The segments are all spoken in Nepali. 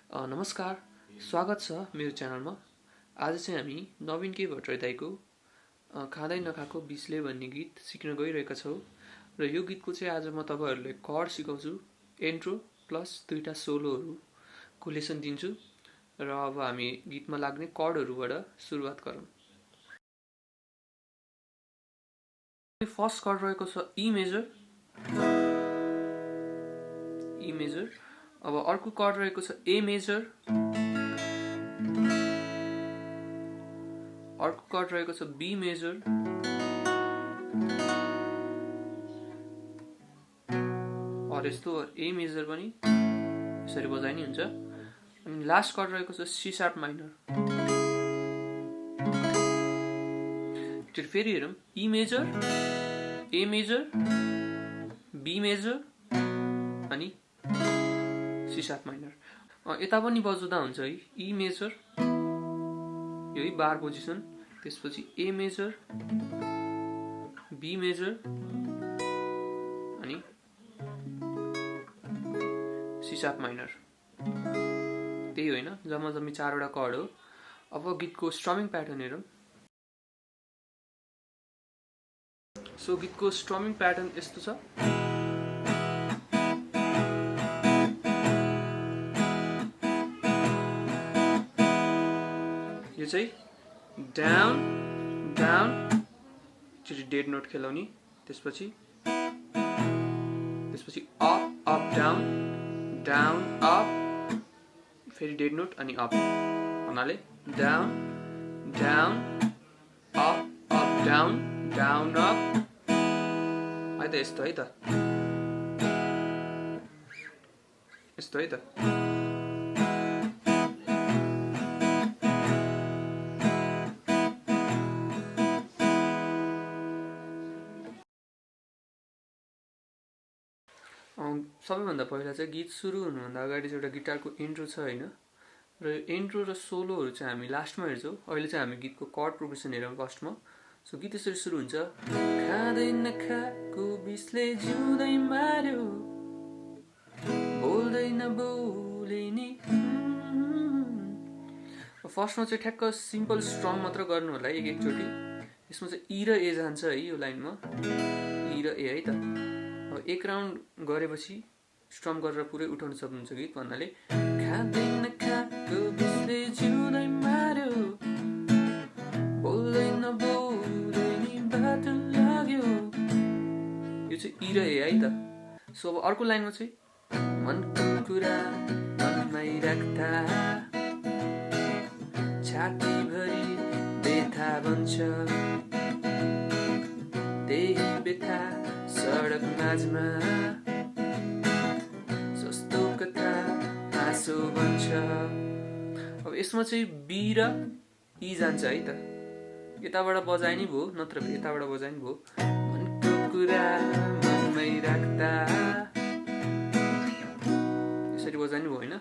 नमस्कार, स्वागत छ मेरो च्यानलमा। आज चाहिँ हामी नवीन के भट्टराई दाइको खाँदै नखाएको बिस्ले भन्ने गीत सिक्न गइरहेका छौँ। र यो गीतको चाहिँ आज म तपाईँहरूलाई कर्ड सिकाउँछु, इन्ट्रो प्लस 2टा सोलोहरूको लेसन दिन्छु। र अब हामी गीतमा लाग्ने कर्डहरूबाट सुरुवात गरौँ। फर्स्ट कर्ड रहेको छ ई मेजर। अब अर्को कर्ड रहेको छ ए मेजर, अर्को कर्ड रहेको छ बी मेजर, यस्तो ए मेजर पनि यसरी बजाइ नि हुन्छ। अनि लास्ट कर्ड रहेको छ सी शार्प माइनर। फेरि हेरौँ, E major, A major, B major अनि सी शार्प माइनर। यता पनि बजाउँदा हुन्छ है, ई मेजर यही बार पोजिसन, त्यसपछि ए मेजर, बी मेजर अनि सी शार्प माइनर। त्यही होइन, जम्मा जम्मी 4वटा कर्ड हो। अब गीतको स्ट्रमिङ प्याटर्न हेरौँ। सो गीतको स्ट्रमिङ प्याटर्न यस्तो छ। यो चाहिँ डाउन डाउन, एकचोटि डेड नोट खेलाउने, त्यसपछि up up down down up, फेरि डेड नोट अनि अप, भन्नाले down down up up down down up. है त यस्तो है त, यस्तो है त। सबैभन्दा पहिला चाहिँ गीत सुरु हुनुभन्दा अगाडि चाहिँ एउटा गिटारको इन्ट्रो छ होइन, र इन्ट्रो र सोलोहरू चाहिँ हामी लास्टमा हेर्छौँ। अहिले चाहिँ हामी गीतको कर्ड प्रोग्रेसन हेरौँ फर्स्टमा। सो गीत यसरी सुरु हुन्छ। खाँदै नखाएको बिस्ले जिउँदै मार्यो, बोल्दै नबोले नि। फर्स्टमा चाहिँ ठ्याक्क सिम्पल स्ट्रङ मात्र गर्नु होला एकचोटि। यसमा चाहिँ ई र ए जान्छ है, यो लाइनमा ई र ए है त। अब एक राउन्ड गरेपछि स्ट्रम गरेर पुरै उठाउन सक्नुहुन्छ गीत, भन्नाले खाँदै नखाएको बिस्ले जिउँदै मार्यो, बोल्दै नबोल्दै नि बाटो लाग्यो। यो चाहिँ ई र ए है त। सो अब अर्को लाइनमा चाहिँ मनको कुरा मनमै राख्दा छातीभरि बेथा बन्छ, त्यही बेथा सडक माझमा जस्तो कथा हाँसो बन्छ। अब यसमा चाहिँ बी र ई जान्छ है त। यताबाट बजाइ नि भयो, नत्र यताबाट बजाइ नि भयो। मनको कुरा मनमै राख्दा, यसरी बजाइ नि भयो होइन।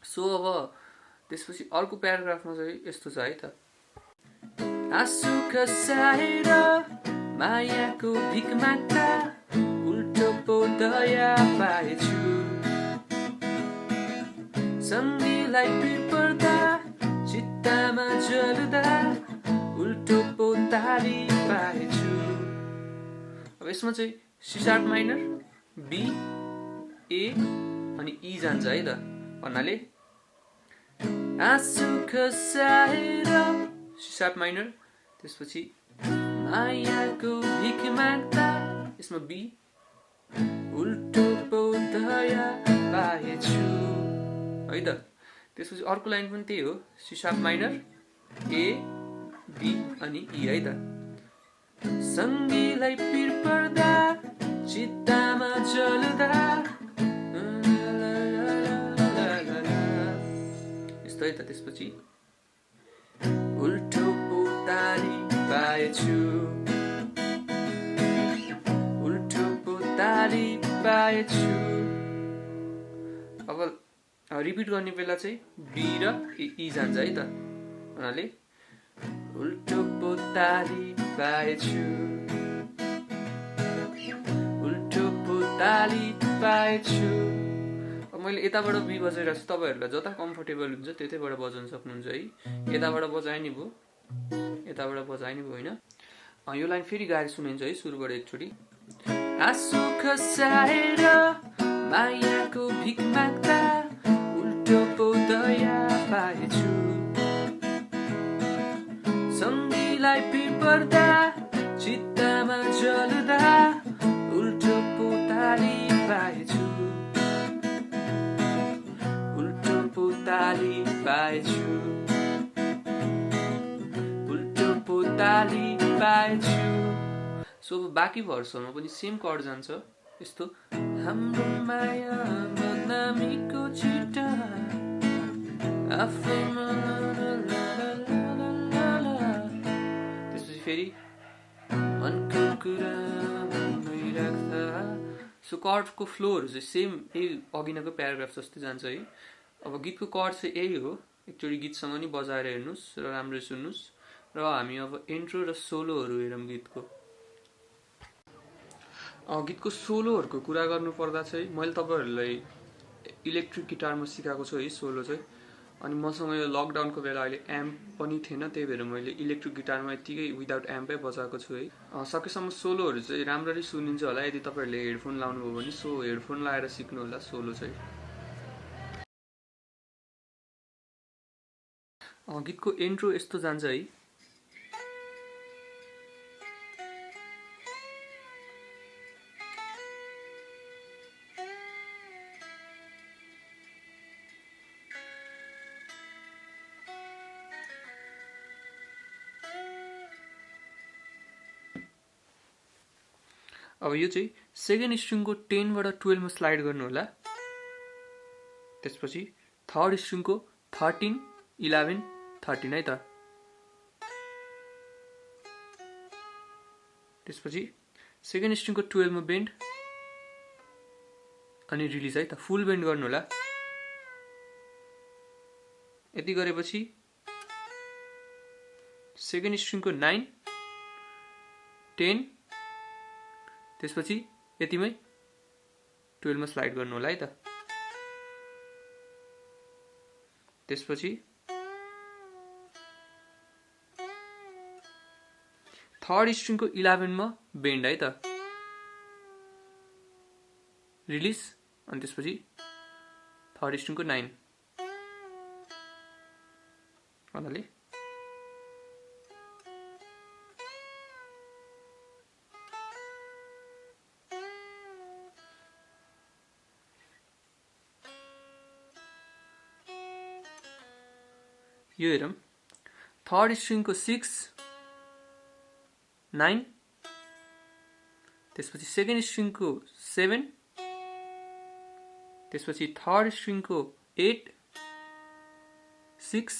सो अब त्यसपछि अर्को प्याराग्राफमा चाहिँ यस्तो छ है त। आँसु खसाएर मायाको भिख माग्दा उल्टो पो दया पाएछु, सङ्गीलाई पिर पर्दा चित्तामा जल्दा उल्टो पो ताली पाएछु। अब यसमा चाहिँ सी शार्प माइनर, बी, ए अनि ई जान्छ है त, भन्नाले आँसु खसाएर सी शार्प माइनर, त्यसपछि मायाको भिख माग्दा, यसमा बी, उल्टो पो दया पाएछु है त। त्यसपछि अर्को लाइन पनि त्यही हो, C sharp minor, A, B अनि ई है त। सङ्गीलाई पिर पर्दा चित्तामा जल्दा, यस्तो है त। त्यसपछि उल्टो पो ताली पाएछु, उल्टो पो ताली पाएछु। अब रिपिट गर्ने बेला चाहिँ बी र ई जान्छ है त, भन्नाले उल्टो पो ताली पाएछु, उल्टो पो ताली पाएछु। अब म मैले यताबाट बी बजाइरहेको छु, तपाईँहरूलाई जता कम्फर्टेबल हुन्छ त्यतैबाट बजाउन सक्नुहुन्छ है। यताबाट बजाए नि भयो, यताबाट बजाए नि भयो होइन। यो लाइन फेरि गाएर सुनिन्छ है सुरुबाट एकचोटि। आँसु खसाएर मायाको भिख माग्दा उल्टो पो दया पाएछु, सङ्गीलाई पिपर्दा चित्तामा जल्दा उल्टो पो ताली पाएछु, उल्टो पो ताली पाएछु, उल्टो पो ताली पाएछु। सो बाँकी भर्समा पनि सेम कर्ड जान्छ यस्तो, हाम्रो माया बदनामीको छिटा आफैमा, त्यसपछि फेरि मनको कुरा मनमै राख्दा। सो कर्डको फ्लोहरू चाहिँ सेम यही अघिनाको प्याराग्राफ जस्तै जान्छ है। अब गीतको कर्ड चाहिँ यही हो, एकचोटि गीतसँग नि बजाएर हेर्नुहोस् र राम्ररी सुन्नुहोस्। र हामी अब इन्ट्रो र सोलोहरू हेरौँ गीतको। गीतको सोलोहरूको कुरा गर्नुपर्दा चाहिँ मैले तपाईँहरूलाई इलेक्ट्रिक गिटारमा सिकाएको छु है सोलो चाहिँ। अनि मसँग यो लकडाउनको बेला अहिले एम्प पनि थिएन, त्यही भएर मैले इलेक्ट्रिक गिटारमा यत्तिकै विदाउट एम्पै बजाएको छु है। सकेसम्म सोलोहरू चाहिँ राम्ररी सुनिन्छ होला यदि तपाईँहरूले हेडफोन लाउनुभयो भने। सो हेडफोन लाएर सिक्नु होला सोलो चाहिँ। गीतको इन्ट्रो यस्तो जान्छ है। अब यो चाहिँ सेकेन्ड स्ट्रिङको 10 बाट 12 मा स्लाइड गर्नु होला। त्यसपछि थर्ड स्ट्रिङको 13, 11, 13 है त। त्यसपछि सेकेन्ड स्ट्रिङको 12 मा बेन्ड अनि रिलिज है त, फुल बेन्ड गर्नु होला। यति गरेपछि सेकेन्ड स्ट्रिङको 9, 10, त्यसपछि यतिमै 12 मा स्लाइड गर्नु होला है त। त्यसपछि थर्ड स्ट्रिङको 11 मा बेन्ड है त, रिलिज। अनि त्यसपछि थर्ड स्ट्रिङको 9 भन्नाले यो हेरौँ। थर्ड स्ट्रिङको 6, 9, त्यसपछि सेकेन्ड स्ट्रिङको 7, त्यसपछि थर्ड स्ट्रिङको 8, 6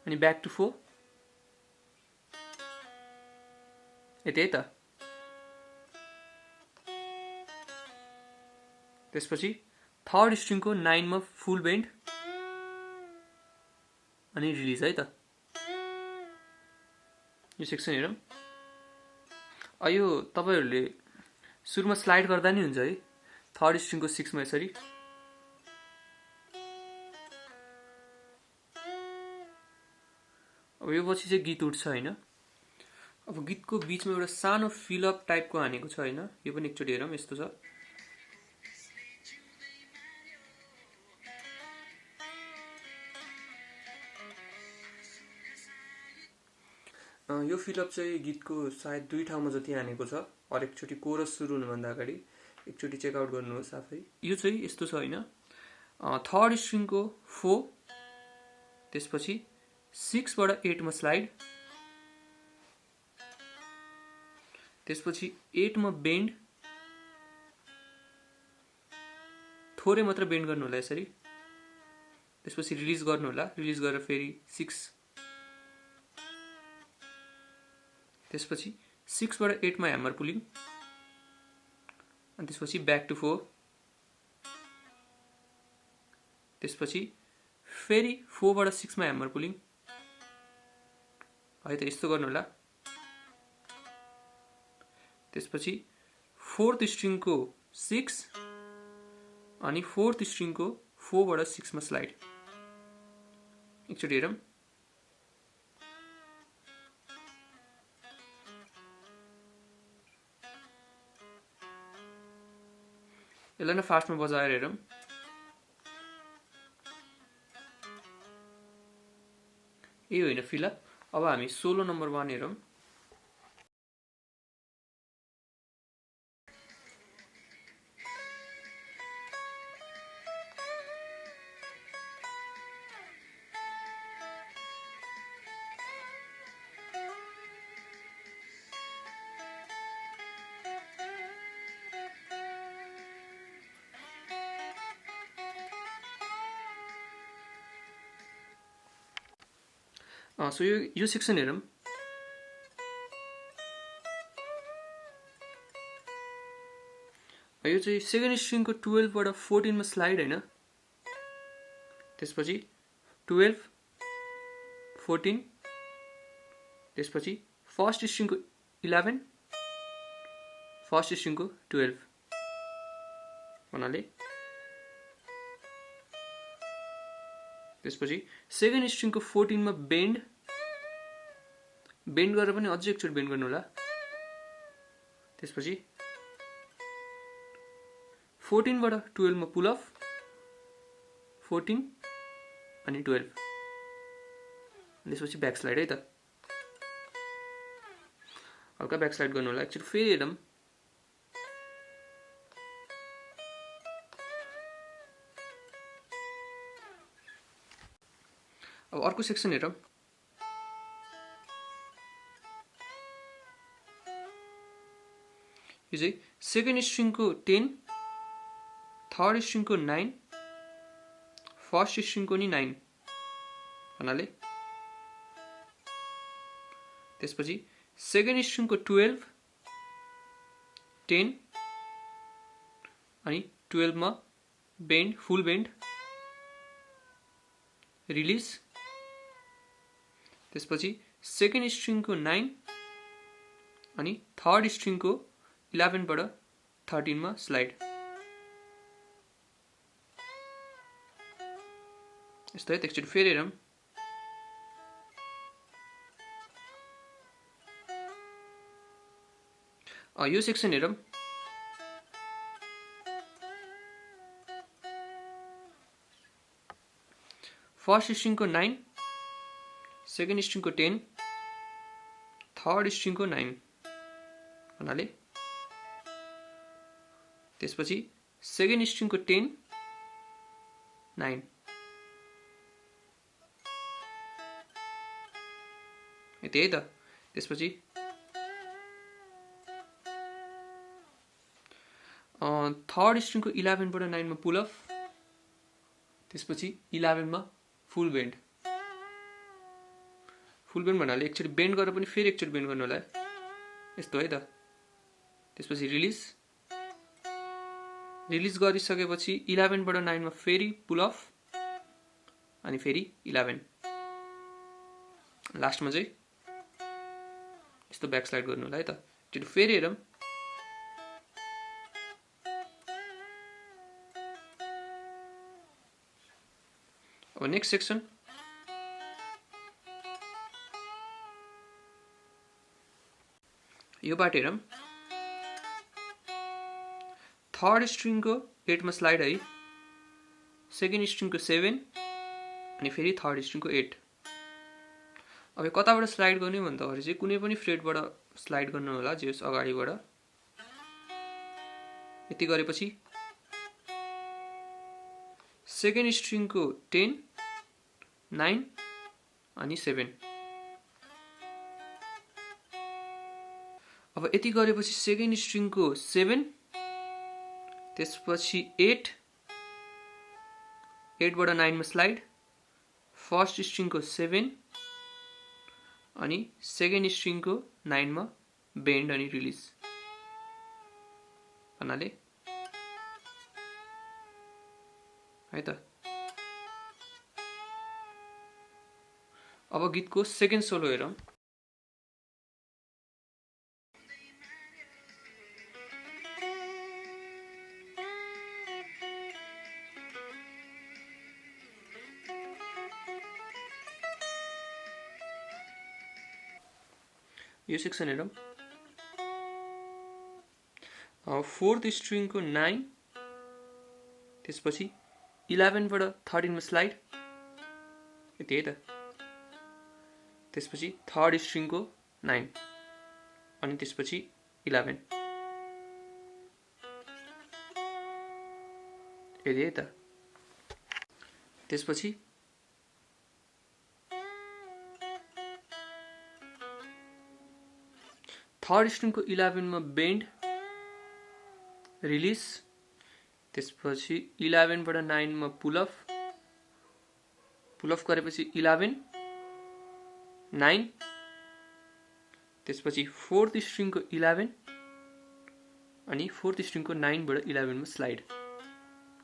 अनि ब्याक टु 4 यति है त। त्यसपछि थर्ड स्ट्रिङको 9 मा फुल बेन्ड अनि रिलिज है त। यो सेक्सन हेरौँ। यो तपाईहरूले सुरुमा स्लाइड गर्दा नि हुन्छ है, थर्ड स्ट्रिङको 6 मा यसरी। अब यो पछि चाहिँ गीत उठ्छ होइन। अब गीतको बिचमा एउटा सानो फिलअप टाइपको हानेको छ होइन, यो पनि एकचोटि हेरौँ। यस्तो छ। यो फिलअप चाहिँ गीतको सायद 2 ठाउँमा जति हानेको छ। और एकचोटि कोरस सुरु हुनुभन्दा अगाडि एकचोटि चेकआउट गर्नुहोस् आफै। यो चाहिँ यस्तो छ होइन, थर्ड स्ट्रिङको 4, त्यसपछि 6 बाट 8 मा स्लाइड, त्यसपछि 8 मा बेन्ड, थोरै मात्र बेन्ड गर्नु होला यसरी। त्यसपछि रिलिज गर्नु होला, रिलिज गरेर फेरि 6, त्यसपछि 6 बाट 8 मा ह्यामर पुलिङ, अनि त्यसपछि ब्याक टु 4, त्यसपछि फेरि 4 बाट 6 मा ह्यामर पुलिङ है त, यस्तो गर्नु होला। त्यसपछि फोर्थ स्ट्रिङको 6, अनि फोर्थ स्ट्रिङको 4 बाट 6 मा स्लाइड। एकचोटि हेरौँ। यसलाई नै फास्टमा बजाएर हेरौँ। यही होइन फिलअप। अब हामी सोलो नम्बर 1 हेरौँ। सो यो सेक्सन हेरौँ। यो चाहिँ सेकेन्ड स्ट्रिङको 12 बाट 14 मा स्लाइड होइन। त्यसपछि 12 14 त्यसपछि फर्स्ट स्ट्रिङको 11 फर्स्ट स्ट्रिङको 12 भन्नाले त्यसपछि सेकेन्ड स्ट्रिङको 14 मा बेन्ड गरेर पनि अझै एकचोटि बेन्ड गर्नु होला। त्यसपछि 14 बाट 12 मा पुल अफ 14 अनि 12 त्यसपछि ब्याक स्लाइड है त। हल्का ब्याक स्लाइड गर्नु होला। एकचोटि फेरि हेरौँ। अब अर्को सेक्सन हेरौँ। यो चाहिँ सेकेन्ड स्ट्रिङको 10 थर्ड स्ट्रिङको 9 फर्स्ट स्ट्रिङको नि 9 भन्नाले त्यसपछि सेकेन्ड स्ट्रिङको 12 10 अनि 12 मा बेन्ड फुल बेन्ड रिलिज। त्यसपछि सेकेन्ड स्ट्रिङको 9 अनि थर्ड स्ट्रिङको 11 बाट 13 मा स्लाइड। यस्तो है। एकचोटि फेरि हेरौँ। यो सेक्सन हेरौँ। फर्स्ट स्ट्रिङको 9 सेकेन्ड स्ट्रिङको 10 थर्ड स्ट्रिङको 9 भन्नाले त्यसपछि सेकेन्ड स्ट्रिङको 10 9 यति है त। त्यसपछि थर्ड स्ट्रिङको 11 बाट 9 मा पुल अफ त्यसपछि 11 मा फुल बेन्ड भन्नाले एकचोटि बेन्ड गरेर पनि फेरि एकचोटि बेन्ड गर्नु होला। यस्तो है त। त्यसपछि रिलिज गरिसकेपछि 11 बाट 9 मा फेरि पुल अफ अनि फेरि 11 लास्टमा चाहिँ यस्तो ब्याक स्लाइड गर्नु होला है त। एकचोटि फेरि हेरौँ। अब नेक्स्ट सेक्सन। यो बाट हेरौँ। थर्ड स्ट्रिङको 8 मा स्लाइड है। सेकेन्ड स्ट्रिङको 7 अनि फेरि थर्ड स्ट्रिङको 8। अब यो कताबाट स्लाइड गर्ने भन्दाखेरि चाहिँ कुनै पनि फ्रेटबाट स्लाइड गर्नु होला जस अगाडिबाट। यति गरेपछि सेकेन्ड स्ट्रिङको 10 9 अनि 7। अब यति गरेपछि सेकेन्ड स्ट्रिङको 7 त्यसपछि 8 बाट 9 मा स्लाइड फर्स्ट स्ट्रिङको 7 अनि सेकेन्ड स्ट्रिङको 9 मा बेन्ड अनि रिलिज भन्नाले है त। अब गीतको सेकेन्ड सोलो हेरौँ। यो सेक्सन हेरौँ। 4th स्ट्रिङको 9, त्यसपछि 11 बाट 13 मा स्लाइड, यति है त। त्यसपछि 3rd स्ट्रिङको 9 अनि त्यसपछि 11, यति है त। त्यसपछि 3rd स्ट्रिङको 11 मा बेन्ड, रिलिज, त्यसपछि 11 बाट 9 मा पुल अफ गरेपछि 11, 9, त्यसपछि 4th स्ट्रिङको 11 अनि 4th स्ट्रिङको 9 बाट 11 मा स्लाइड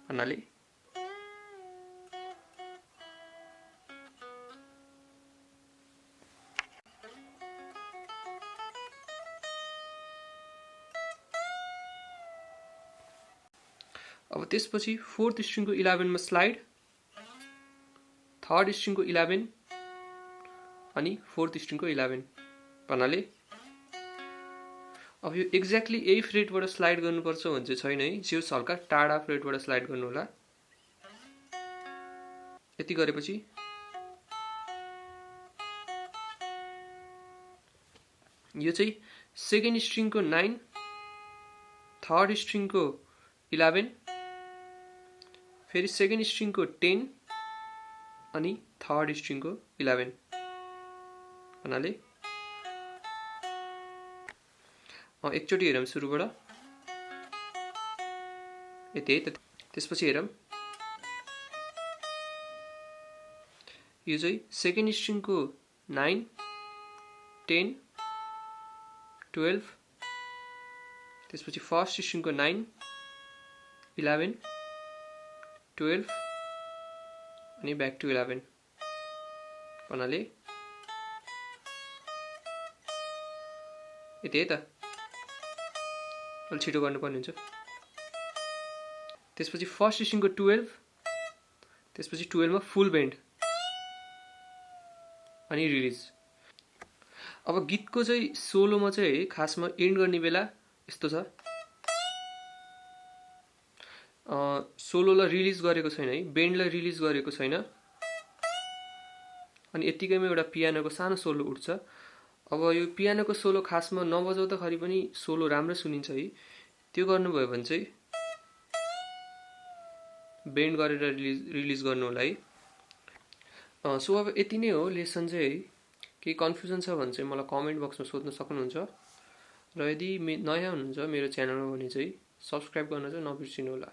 भन्नाले अब त्यसपछि 4th स्ट्रिङको 11 मा स्लाइड, 3rd स्ट्रिङको 11 अनि 4th स्ट्रिङको 11 भन्नाले अब यो एक्ज्याक्टली यही फ्रेटबाट स्लाइड गर्नुपर्छ भन्छ छैन है। जो हल्का टाढा फ्रेटबाट स्लाइड गर्नु होला। यति गरेपछि यो चाहिँ 2nd स्ट्रिङको 9, 3rd स्ट्रिङको 11, फेरि 2nd स्ट्रिङको 10 अनि 3rd स्ट्रिङको 11 भन्नाले एकचोटि हेरौँ सुरुबाट, यति है त। त्यसपछि हेरौँ, यो चाहिँ 2nd स्ट्रिङको 9, 10, 12, त्यसपछि 1st स्ट्रिङको 9, 11, 12 अनि ब्याक टु 11 भन्नाले यति है त। अलि छिटो गर्नुपर्ने हुन्छ। त्यसपछि 1st स्ट्रिङको 12, त्यसपछि 12 मा फुल बेन्ड अनि रिलिज। अब गीतको चाहिँ सोलोमा चाहिँ खासमा एन्ड गर्ने बेला यस्तो छ। सोलोलाई रिलिज गरेको छैन है, बेन्डलाई रिलिज गरेको छैन अनि यतिकैमा एउटा पियानोको सानो सोलो उठ्छ। अब यो पियानोको सोलो खासमा नबजाउँदाखेरि पनि सोलो राम्रो सुनिन्छ है। त्यो गर्नुभयो भने चाहिँ बेन्ड गरेर रिलिज गर्नु होला है। सो अब यति नै हो लेसन चाहिँ है। केही कन्फ्युजन छ भने चाहिँ मलाई कमेन्ट बक्समा सोध्न सक्नुहुन्छ र यदि नयाँ हुनुहुन्छ मेरो च्यानलमा भने चाहिँ सब्स्क्राइब गर्न चाहिँ नबिर्सिनु होला।